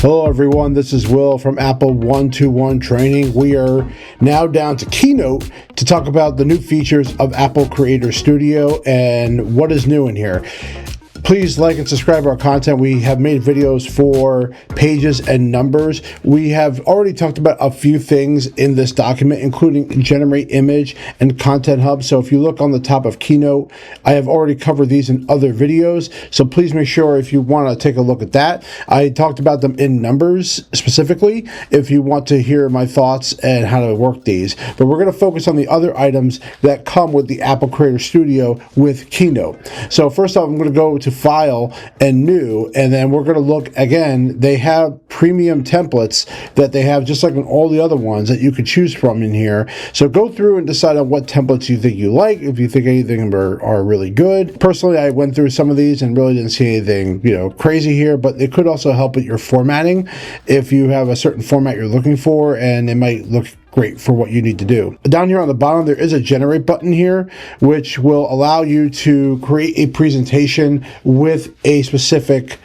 Hello everyone, this is Will from Apple 121 Training. We are now down to Keynote to talk about the new features of Apple Creator Studio and what is new in here. Please like and subscribe to our content. We have made videos for pages and numbers. We have already talked about a few things in this document, including generate image and content hub. So if you look on the top of Keynote, I have already covered these in other videos. So please make sure if you want to take a look at that. I talked about them in numbers specifically if you want to hear my thoughts and how to work these. But we're going to focus on the other items that come with the Apple Creator Studio with Keynote. So first off, I'm going to go to File and New, and then we're going to look again. They have premium templates that they have just like in all the other ones that you could choose from in here. So go through and decide on what templates you think you like, if you think anything are really good. Personally, I went through some of these and really didn't see anything crazy here, but it could also help with your formatting if you have a certain format you're looking for, and it might look great for what you need to do. Down here on the bottom, there is a generate button here, which will allow you to create a presentation with a specific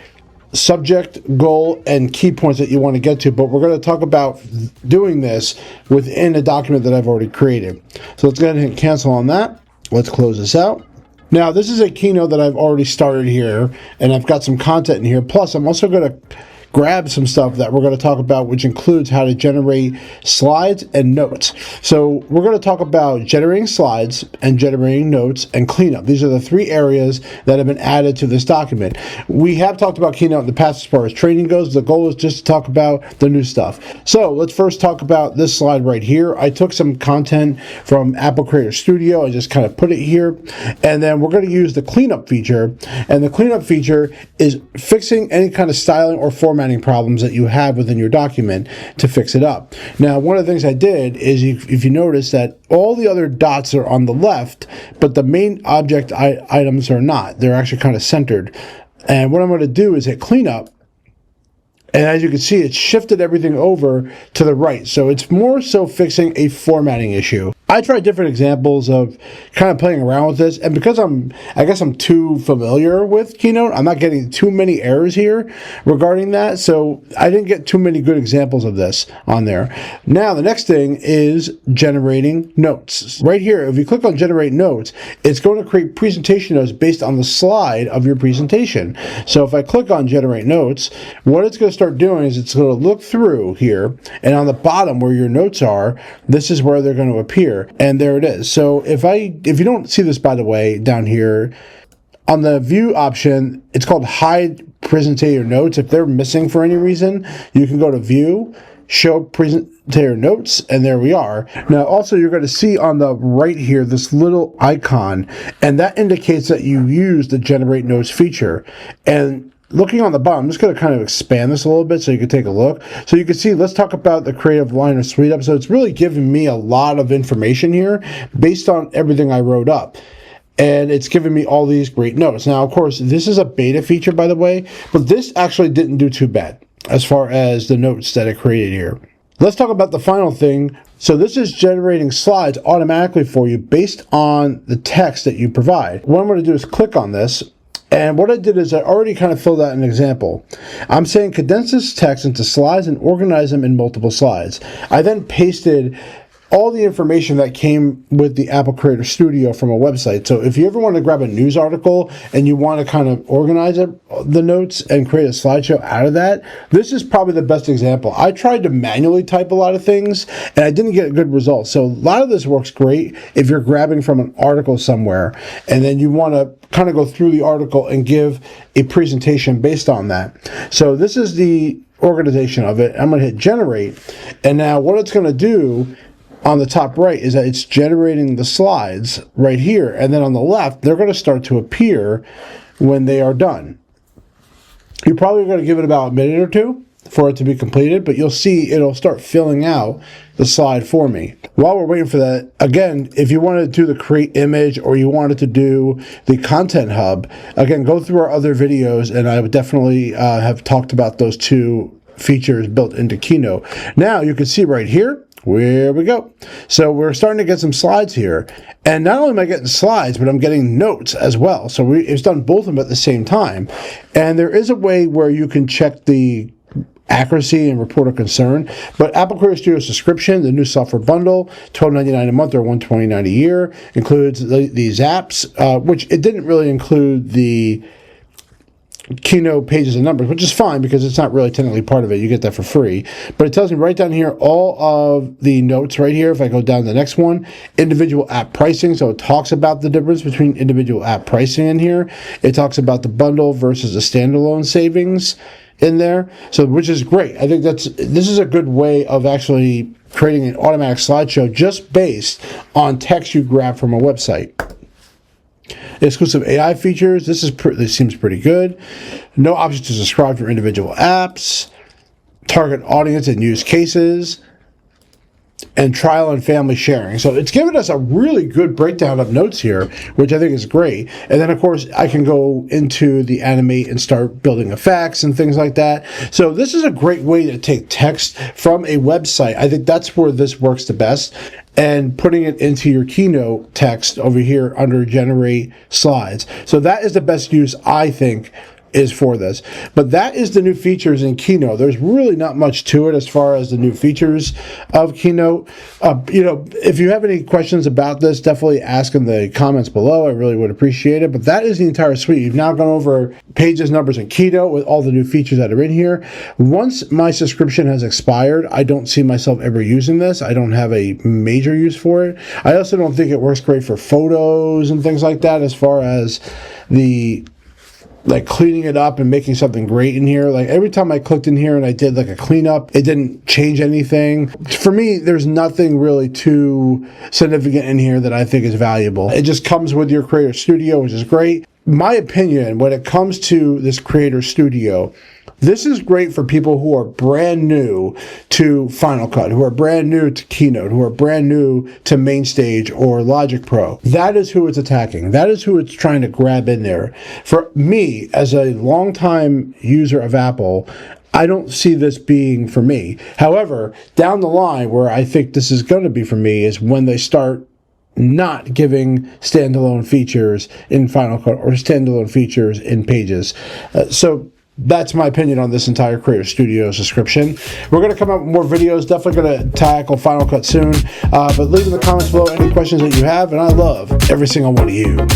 subject, goal, and key points that you want to get to. But we're going to talk about doing this within a document that I've already created. So let's go ahead and hit cancel on that. Let's close this out. Now, this is a Keynote that I've already started here, and I've got some content in here. Plus, I'm also going to grab some stuff that we're going to talk about, which includes how to generate slides and notes. So we're going to talk about generating slides and generating notes and cleanup. These are the three areas that have been added to this document. We have talked about Keynote in the past as far as training goes. The goal is just to talk about the new stuff. So let's first talk about this slide right here. I took some content from Apple Creator Studio. I just kind of put it here. And then we're going to use the cleanup feature. And the cleanup feature is fixing any kind of styling or formatting problems that you have within your document to fix it up. Now, one of the things I did is, if you notice that all the other dots are on the left, but the main object items are not. They're actually kind of centered. And what I'm going to do is hit cleanup. And as you can see, it shifted everything over to the right. So it's more so fixing a formatting issue. I tried different examples of kind of playing around with this, and because I guess I'm too familiar with Keynote, I'm not getting too many errors here regarding that, so I didn't get too many good examples of this on there. Now, the next thing is generating notes. Right here, if you click on Generate Notes, it's going to create presentation notes based on the slide of your presentation. So if I click on Generate Notes, what it's going to start doing is it's going to look through here, and on the bottom where your notes are, this is where they're going to appear. And there it is. So if you don't see this, by the way, down here on the view option, it's called hide presentator notes. If they're missing for any reason, you can go to view, show presentator notes, and there we are. Now also, you're going to see on the right here this little icon, and that indicates that you use the generate notes feature. And looking on the bottom, I'm just going to kind of expand this a little bit so you can take a look. So you can see, let's talk about the Creative Liner Suite up. So it's really giving me a lot of information here based on everything I wrote up. And it's giving me all these great notes. Now, of course, this is a beta feature, by the way, but this actually didn't do too bad as far as the notes that it created here. Let's talk about the final thing. So this is generating slides automatically for you based on the text that you provide. What I'm going to do is click on this. And what I did is I already kind of filled out an example. I'm saying condense this text into slides and organize them in multiple slides. I then pasted all the information that came with the Apple Creator Studio from a website. So if you ever want to grab a news article and you want to kind of organize the notes and create a slideshow out of that, this is probably the best example. I tried to manually type a lot of things and I didn't get a good result. So a lot of this works great if you're grabbing from an article somewhere and then you want to kind of go through the article and give a presentation based on that. So this is the organization of it. I'm going to hit generate, and now what it's going to do on the top right is that it's generating the slides right here, and then on the left they're going to start to appear when they are done. You're probably going to give it about a minute or two for it to be completed, but you'll see it'll start filling out the slide for me. While we're waiting for that, again, if you wanted to do the create image or you wanted to do the content hub, again, go through our other videos, and I would definitely have talked about those two features built into Keynote. Now you can see right here, Where we go. So we're starting to get some slides here. And not only am I getting slides, but I'm getting notes as well. So it's done both of them at the same time. And there is a way where you can check the accuracy and report of concern. But Apple Creator Studio subscription, the new software bundle, $12.99 a month or $129 a year, includes these apps, which it didn't really include the Keynote pages and numbers, which is fine because it's not really technically part of it. You get that for free. But it tells me right down here all of the notes right here. If I go down to the next one, individual app pricing. So it talks about the difference between individual app pricing in here. It talks about the bundle versus the standalone savings in there. So which is great. I think this is a good way of actually creating an automatic slideshow just based on text you grab from a website. Exclusive AI features. This seems pretty good. No option to subscribe for individual apps. Target audience and use cases. And trial and family sharing. So it's given us a really good breakdown of notes here, which I think is great. And then, of course, I can go into the animate and start building effects and things like that. So this is a great way to take text from a website. I think that's where this works the best. And putting it into your Keynote text over here under Generate Slides. So that is the best use, I think, is for this. But that is the new features in Keynote. There's really not much to it as far as the new features of Keynote. If you have any questions about this, definitely ask in the comments below. I really would appreciate it. But that is the entire suite. You've now gone over pages, numbers, and Keynote with all the new features that are in here. Once my subscription has expired, I don't see myself ever using this. I don't have a major use for it. I also don't think it works great for photos and things like that as far as like cleaning it up and making something great in here. Like every time I clicked in here and I did like a cleanup, it didn't change anything. For me, there's nothing really too significant in here that I think is valuable. It just comes with your Creator Studio, which is great. My opinion, when it comes to this Creator Studio, this is great for people who are brand new to Final Cut, who are brand new to Keynote, who are brand new to MainStage or Logic Pro. That is who it's attacking. That is who it's trying to grab in there. For me, as a longtime user of Apple, I don't see this being for me. However, down the line, where I think this is going to be for me is when they start not giving standalone features in Final Cut or standalone features in Pages. So that's my opinion on this entire Creator Studio subscription. We're going to come up with more videos. Definitely going to tackle Final Cut soon. But leave in the comments below any questions that you have. And I love every single one of you.